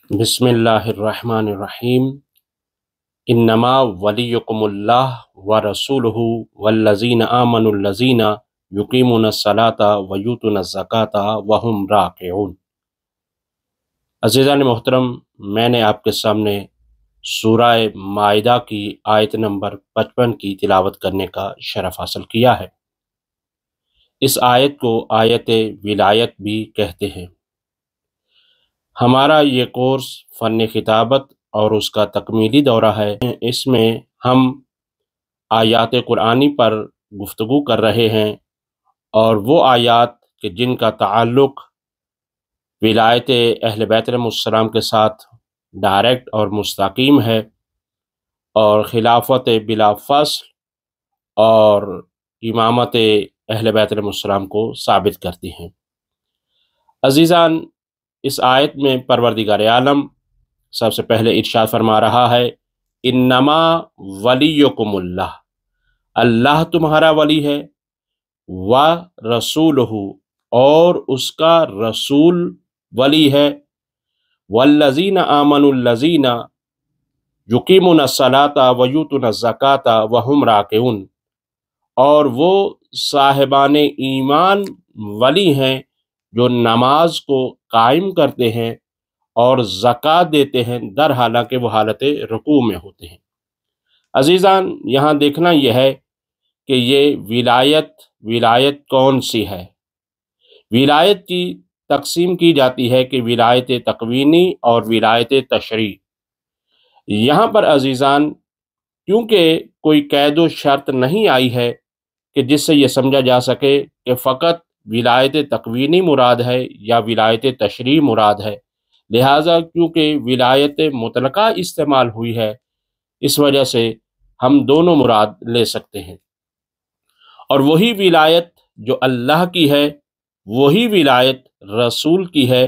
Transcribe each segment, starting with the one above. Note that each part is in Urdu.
بسم اللہ الرحمن الرحیم۔ انما ولیکم اللہ ورسولہ والذین آمنوا الذین یقیمون الصلاۃ ویؤتون الزکاۃ وہم راکعون۔ عزیزان محترم، میں نے آپ کے سامنے سورہ مائدہ کی آیت نمبر 55 کی تلاوت کرنے کا شرف حاصل کیا ہے۔ اس آیت کو آیت ولایت بھی کہتے ہیں۔ ہمارا یہ کورس فن خطابت اور اس کا تکمیلی دورہ ہے۔ اس میں ہم آیات قرآنی پر گفتگو کر رہے ہیں، اور وہ آیات کہ جن کا تعلق ولایت اہل بیت علیہم السلام کے ساتھ ڈائریکٹ اور مستقیم ہے، اور خلافت بلا فصل اور امامت اہل بیت علیہم السلام کو ثابت کرتی ہیں۔ عزیزان، اس آیت میں پروردگار عالم سب سے پہلے ارشاد فرما رہا ہے، انما ولیکم اللہ، اللہ تمہارا ولی ہے، ورسولہ، اور اس کا رسول ولی ہے، والذین آمنوا الذین یقیمون الصلاۃ ویؤتون الزکاۃ وہم راکعون، اور وہ صاحبان ایمان ولی ہیں جو نماز کو قائم کرتے ہیں اور زکوٰۃ دیتے ہیں، در حالانکہ وہ حالت رکوع میں ہوتے ہیں۔ عزیزان، یہاں دیکھنا یہ ہے کہ یہ ولایت کون سی ہے؟ ولایت کی تقسیم کی جاتی ہے کہ ولایت تکوینی اور ولایت تشریع۔ یہاں پر عزیزان، کیونکہ کوئی قید و شرط نہیں آئی ہے کہ جس سے یہ سمجھا جا سکے کہ فقط ولایت تکوینی مراد ہے یا ولایت تشریع مراد ہے، لہٰذا کیونکہ ولایت مطلقہ استعمال ہوئی ہے، اس وجہ سے ہم دونوں مراد لے سکتے ہیں۔ اور وہی ولایت جو اللہ کی ہے، وہی ولایت رسول کی ہے،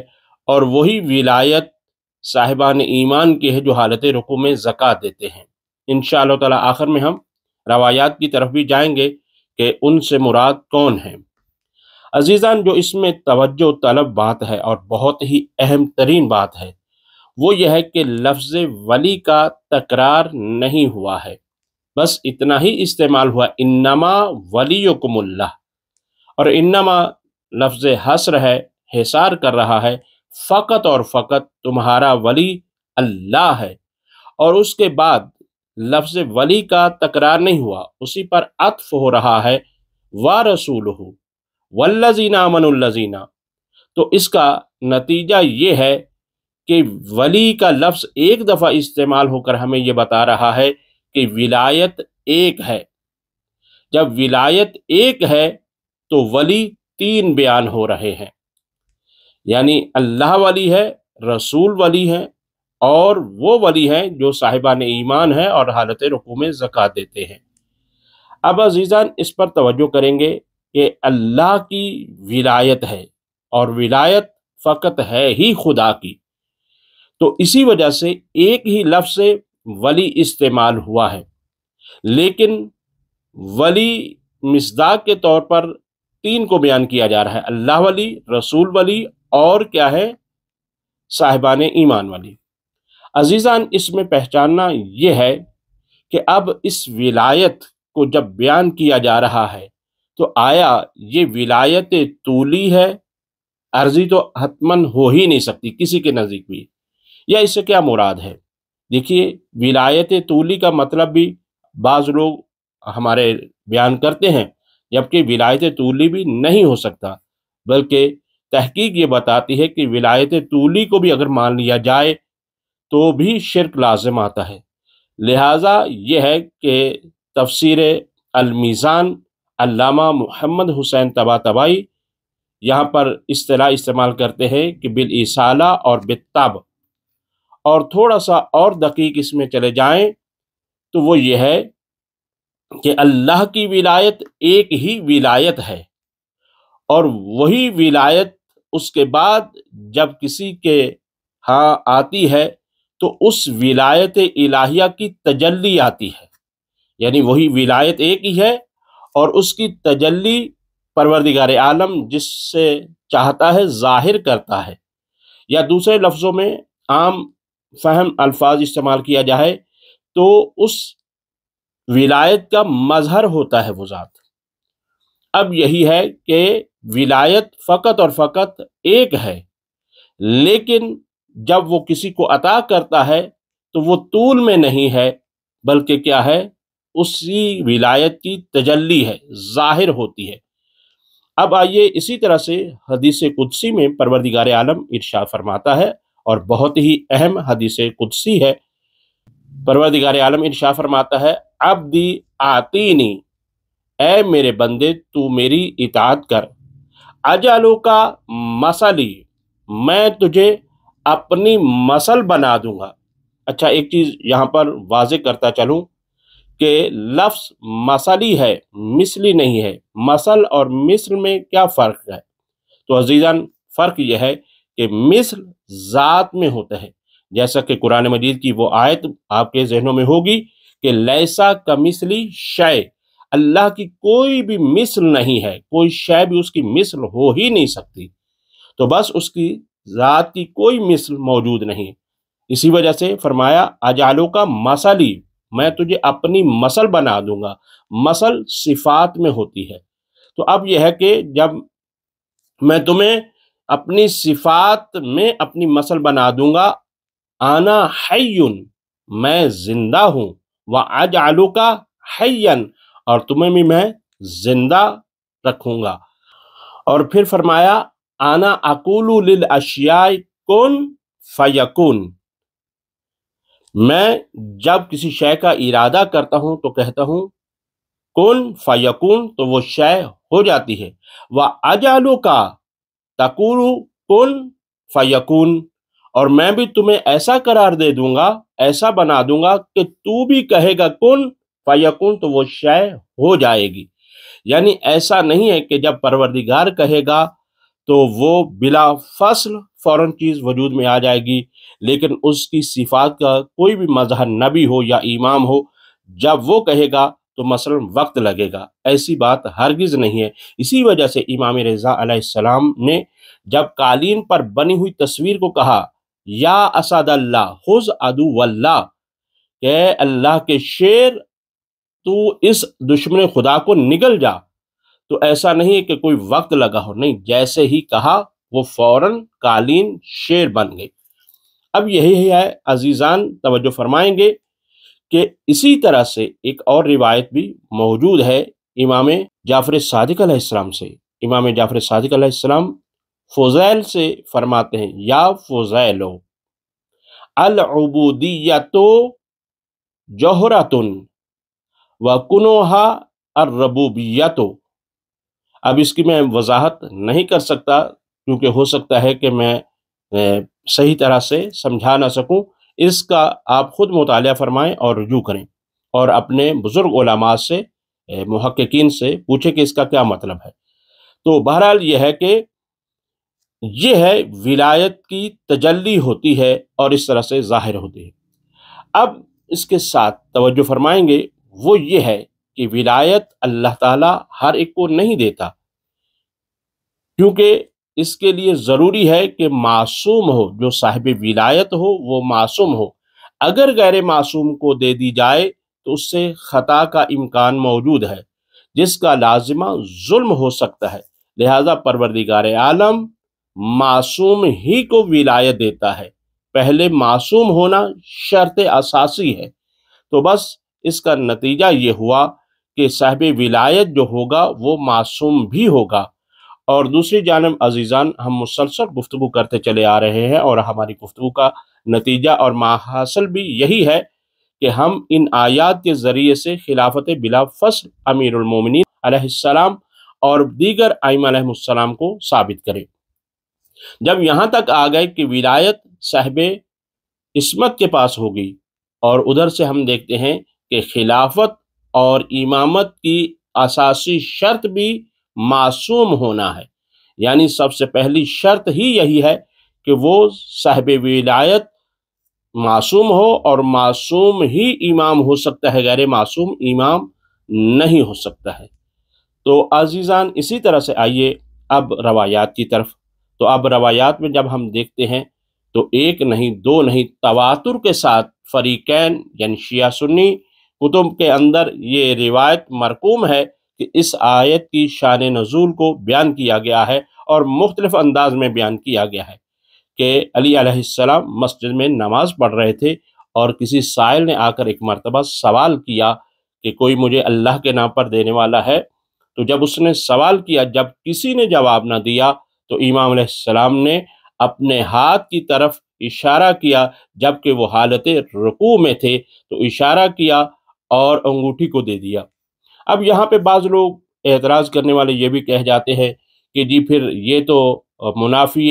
اور وہی ولایت صاحبان ایمان کی ہے جو حالت رکوع میں زکوٰۃ دیتے ہیں۔ انشاءاللہ تعالی آخر میں ہم روایات کی طرف بھی جائیں گے کہ ان سے مراد کون ہیں۔ عزیزان، جو اس میں توجہ طلب بات ہے اور بہت ہی اہم ترین بات ہے، وہ یہ ہے کہ لفظ ولی کا تکرار نہیں ہوا ہے، بس اتنا ہی استعمال ہوا، انما ولیکم اللہ، اور انما لفظ حصر ہے، حصار کر رہا ہے، فقط اور فقط تمہارا ولی اللہ ہے، اور اس کے بعد لفظ ولی کا تکرار نہیں ہوا، اسی پر عطف ہو رہا ہے، وَرَسُولُهُ وَالَّذِينَ آمَنُوا الَّذِينَ۔ تو اس کا نتیجہ یہ ہے کہ ولی کا لفظ ایک دفعہ استعمال ہو کر ہمیں یہ بتا رہا ہے کہ ولایت ایک ہے۔ جب ولایت ایک ہے تو ولی تین بیان ہو رہے ہیں، یعنی اللہ ولی ہے، رسول ولی ہے، اور وہ ولی ہیں جو صاحبان ایمان ہیں اور حالت رکوع میں زکوٰۃ دیتے ہیں۔ اب عزیزان، اس پر توجہ کریں گے کہ اللہ کی ولایت ہے، اور ولایت فقط ہے ہی خدا کی، تو اسی وجہ سے ایک ہی لفظ ولی استعمال ہوا ہے، لیکن ولی مصداق کے طور پر تین کو بیان کیا جا رہا ہے، اللہ ولی، رسول ولی، اور کیا ہے؟ صاحبان ایمان ولی۔ عزیزان، اس میں پہچاننا یہ ہے کہ اب اس ولایت کو جب بیان کیا جا رہا ہے تو آیا یہ ولایت طولی ہے؟ عرضی تو حتماً ہو ہی نہیں سکتی کسی کے نزدیک بھی، یا اس سے کیا مراد ہے؟ دیکھیے، ولایت طولی کا مطلب بھی بعض لوگ ہمارے بیان کرتے ہیں، جبکہ ولایت طولی بھی نہیں ہو سکتا، بلکہ تحقیق یہ بتاتی ہے کہ ولایت طولی کو بھی اگر مان لیا جائے تو بھی شرک لازم آتا ہے۔ لہٰذا یہ ہے کہ تفسیر المیزان علامہ محمد حسین طباطبائی یہاں پر اصطلاح استعمال کرتے ہیں کہ بالإصالہ اور بالطبع، اور تھوڑا سا اور دقیق اس میں چلے جائیں تو وہ یہ ہے کہ اللہ کی ولایت ایک ہی ولایت ہے، اور وہی ولایت اس کے بعد جب کسی کے ہاں آتی ہے تو اس ولایت الہیہ کی تجلی آتی ہے، یعنی وہی ولایت ایک ہی ہے، اور اس کی تجلی پروردگار عالم جس سے چاہتا ہے ظاہر کرتا ہے، یا دوسرے لفظوں میں عام فہم الفاظ استعمال کیا جائے تو اس ولایت کا مظہر ہوتا ہے وہ ذات۔ اب یہی ہے کہ ولایت فقط اور فقط ایک ہے، لیکن جب وہ کسی کو عطا کرتا ہے تو وہ طول میں نہیں ہے، بلکہ کیا ہے، اسی ولایت کی تجلی ہے، ظاہر ہوتی ہے۔ اب آئیے اسی طرح سے حدیث قدسی میں پروردگار عالم ارشاد فرماتا ہے، اور بہت ہی اہم حدیث قدسی ہے۔ پروردگار عالم ارشاد فرماتا ہے، عبدی آتینی، اے میرے بندے تو میری اطاعت کر، اجعلو کا مثلی، میں تجھے اپنی مثل بنا دوں گا۔ اچھا، ایک چیز یہاں پر واضح کرتا چلوں کہ لفظ مثلی ہے، مثلی نہیں ہے۔ مثل اور مثل میں کیا فرق ہے؟ تو عزیزان، فرق یہ ہے کہ مثل ذات میں ہوتا ہے، جیسا کہ قرآن مجید کی وہ آیت آپ کے ذہنوں میں ہوگی کہ لیسا کمثلی شیء، اللہ کی کوئی بھی مثل نہیں ہے، کوئی شے بھی اس کی مثل ہو ہی نہیں سکتی، تو بس اس کی ذات کی کوئی مثل موجود نہیں۔ اسی وجہ سے فرمایا اجعلو کا مثلی، میں تجھے اپنی مثل بنا دوں گا۔ مثل صفات میں ہوتی ہے۔ تو اب یہ ہے کہ جب میں تمہیں اپنی صفات میں اپنی مثل بنا دوں گا، انا حی، میں زندہ ہوں، واجعلک حیا، اور تمہیں بھی میں زندہ رکھوں گا۔ اور پھر فرمایا انا اقول للاشیاء کن فیکون، میں جب کسی شے کا ارادہ کرتا ہوں تو کہتا ہوں کن فیکون، تو وہ شے ہو جاتی ہے۔ واجعلک تقول کن فیکون، اور میں بھی تمہیں ایسا قرار دے دوں گا، ایسا بنا دوں گا کہ تو بھی کہے گا کن فیکون تو وہ شے ہو جائے گی۔ یعنی ایسا نہیں ہے کہ جب پروردگار کہے گا تو وہ بلا فصل فوراً چیز وجود میں آ جائے گی، لیکن اس کی صفات کا کوئی بھی مظہر نبی ہو یا امام ہو، جب وہ کہے گا تو مثلا وقت لگے گا، ایسی بات ہرگز نہیں ہے۔ اسی وجہ سے امام رضا علیہ السلام نے جب قالین پر بنی ہوئی تصویر کو کہا یا اسد اللہ خذ عدو اللہ، کہ اللہ کے شیر تو اس دشمن خدا کو نگل جا، تو ایسا نہیں ہے کہ کوئی وقت لگا ہو، نہیں، جیسے ہی کہا وہ فوراً قالین شیر بن گئی۔ اب یہی ہے عزیزان، توجہ فرمائیں گے کہ اسی طرح سے ایک اور روایت بھی موجود ہے امام جعفر صادق علیہ السلام سے۔ امام جعفر صادق علیہ السلام فضیل سے فرماتے ہیں، یا فضیلو العبودیت جوہرۃ وکنوہا الربوبیت۔ اب اس کی میں وضاحت نہیں کر سکتا، کیونکہ ہو سکتا ہے کہ میں صحیح طرح سے سمجھا نہ سکوں۔ اس کا آپ خود مطالعہ فرمائیں اور رجوع کریں، اور اپنے بزرگ علماء سے، محققین سے پوچھیں کہ اس کا کیا مطلب ہے۔ تو بہرحال یہ ہے کہ یہ ہے ولایت کی تجلی ہوتی ہے اور اس طرح سے ظاہر ہوتی ہے۔ اب اس کے ساتھ توجہ فرمائیں گے، وہ یہ ہے کہ ولایت اللہ تعالیٰ ہر ایک کو نہیں دیتا، کیونکہ اس کے لیے ضروری ہے کہ معصوم ہو، جو صاحب ولایت ہو وہ معصوم ہو۔ اگر غیر معصوم کو دے دی جائے تو اس سے خطا کا امکان موجود ہے، جس کا لازمہ ظلم ہو سکتا ہے، لہذا پروردگار عالم معصوم ہی کو ولایت دیتا ہے۔ پہلے معصوم ہونا شرط اساسی ہے۔ تو بس اس کا نتیجہ یہ ہوا کہ صاحب ولایت جو ہوگا وہ معصوم بھی ہوگا۔ اور دوسری جانب عزیزان، ہم مسلسل گفتگو کرتے چلے آ رہے ہیں، اور ہماری گفتگو کا نتیجہ اور ماحصل بھی یہی ہے کہ ہم ان آیات کے ذریعے سے خلافت بلا فصل امیر المومنین علیہ السلام اور دیگر ائمہ علیہ السلام کو ثابت کریں۔ جب یہاں تک آ گئے کہ ولایت صاحب عصمت کے پاس ہوگی، اور ادھر سے ہم دیکھتے ہیں کہ خلافت اور امامت کی اساسی شرط بھی معصوم ہونا ہے، یعنی سب سے پہلی شرط ہی یہی ہے کہ وہ صاحب ولایت معصوم ہو، اور معصوم ہی امام ہو سکتا ہے، غیر معصوم امام نہیں ہو سکتا ہے۔ تو عزیزان، اسی طرح سے آئیے اب روایات کی طرف۔ تو اب روایات میں جب ہم دیکھتے ہیں تو ایک نہیں دو نہیں تواتر کے ساتھ فریقین یعنی شیعہ سنی کتب کے اندر یہ روایت مرقوم ہے کہ اس آیت کی شان نزول کو بیان کیا گیا ہے اور مختلف انداز میں بیان کیا گیا ہے کہ علی علیہ السلام مسجد میں نماز پڑھ رہے تھے اور کسی سائل نے آ کر ایک مرتبہ سوال کیا کہ کوئی مجھے اللہ کے نام پر دینے والا ہے؟ تو جب اس نے سوال کیا، جب کسی نے جواب نہ دیا تو امام علیہ السلام نے اپنے ہاتھ کی طرف اشارہ کیا، جبکہ وہ حالت رکوع میں تھے تو اشارہ کیا اور انگوٹھی کو دے دیا۔ اب یہاں پہ بعض لوگ اعتراض کرنے والے یہ بھی کہہ جاتے ہیں کہ جی پھر یہ تو منافی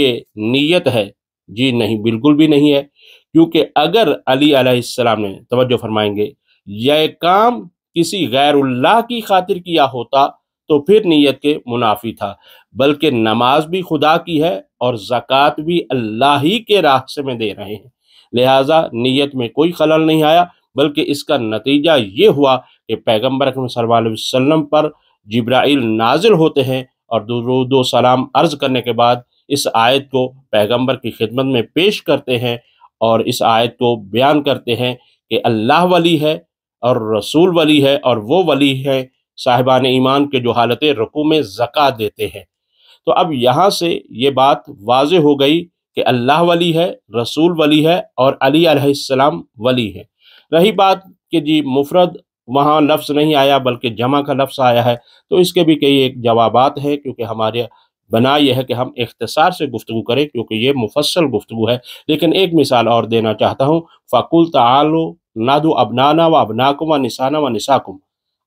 نیت ہے۔ جی نہیں، بالکل بھی نہیں ہے، کیونکہ اگر علی علیہ السلام نے، توجہ فرمائیں گے، یہ کام کسی غیر اللہ کی خاطر کیا ہوتا تو پھر نیت کے منافی تھا، بلکہ نماز بھی خدا کی ہے اور زکوٰۃ بھی اللہ ہی کے راستے میں دے رہے ہیں، لہٰذا نیت میں کوئی خلل نہیں آیا، بلکہ اس کا نتیجہ یہ ہوا کہ پیغمبر اکرم صلی اللہ علیہ وسلم پر جبرائیل نازل ہوتے ہیں اور درود و سلام عرض کرنے کے بعد اس آیت کو پیغمبر کی خدمت میں پیش کرتے ہیں اور اس آیت کو بیان کرتے ہیں کہ اللہ ولی ہے اور رسول ولی ہے، اور وہ ولی ہے صاحبان ایمان کے جو حالت رکوع میں زکوٰۃ دیتے ہیں۔ تو اب یہاں سے یہ بات واضح ہو گئی کہ اللہ ولی ہے، رسول ولی ہے اور علی علیہ السلام ولی ہے۔ رہی بات کہ جی مفرد وہاں لفظ نہیں آیا بلکہ جمع کا لفظ آیا ہے، تو اس کے بھی کئی ایک جوابات ہیں، کیونکہ ہمارے بنا یہ ہے کہ ہم اختصار سے گفتگو کریں کیونکہ یہ مفصل گفتگو ہے۔ لیکن ایک مثال اور دینا چاہتا ہوں، فَقُلْ تَعَالُوا نَدْعُ أَبْنَانَا وَأَبْنَاءَكُمْ وَنِسَاءَنَا وَنِسَاءَكُمْ،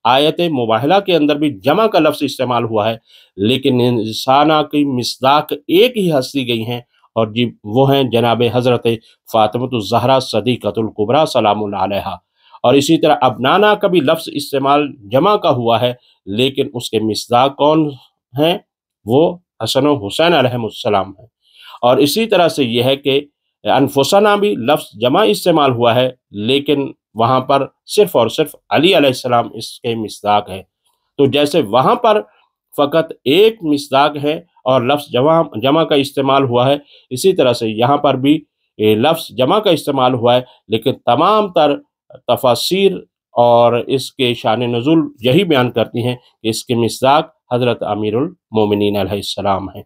آیت مباہلہ کے اندر بھی جمع کا لفظ استعمال ہوا ہے، لیکن انسانہ کی مصداق ایک ہی ہستی گئی ہیں، اور جی وہ ہیں جناب حضرت فاطمۃ الزہرا صدیقۃ الکبریٰ سلام اللہ علیہا۔ اور اسی طرح ابنانا کا بھی لفظ استعمال جمع کا ہوا ہے، لیکن اس کے مصداق کون ہیں؟ وہ حسن و حسین علیہ السلام ہیں۔ اور اسی طرح سے یہ ہے کہ انفسنا بھی لفظ جمع استعمال ہوا ہے، لیکن وہاں پر صرف اور صرف علی علیہ السلام اس کے مصداق ہے۔ تو جیسے وہاں پر فقط ایک مصداق ہے اور لفظ جمع کا استعمال ہوا ہے، اسی طرح سے یہاں پر بھی لفظ جمع کا استعمال ہوا ہے، لیکن تمام تر تفاسیر اور اس کے شان نزول یہی بیان کرتی ہیں کہ اس کے مصداق حضرت امیر المومنین علیہ السلام ہیں۔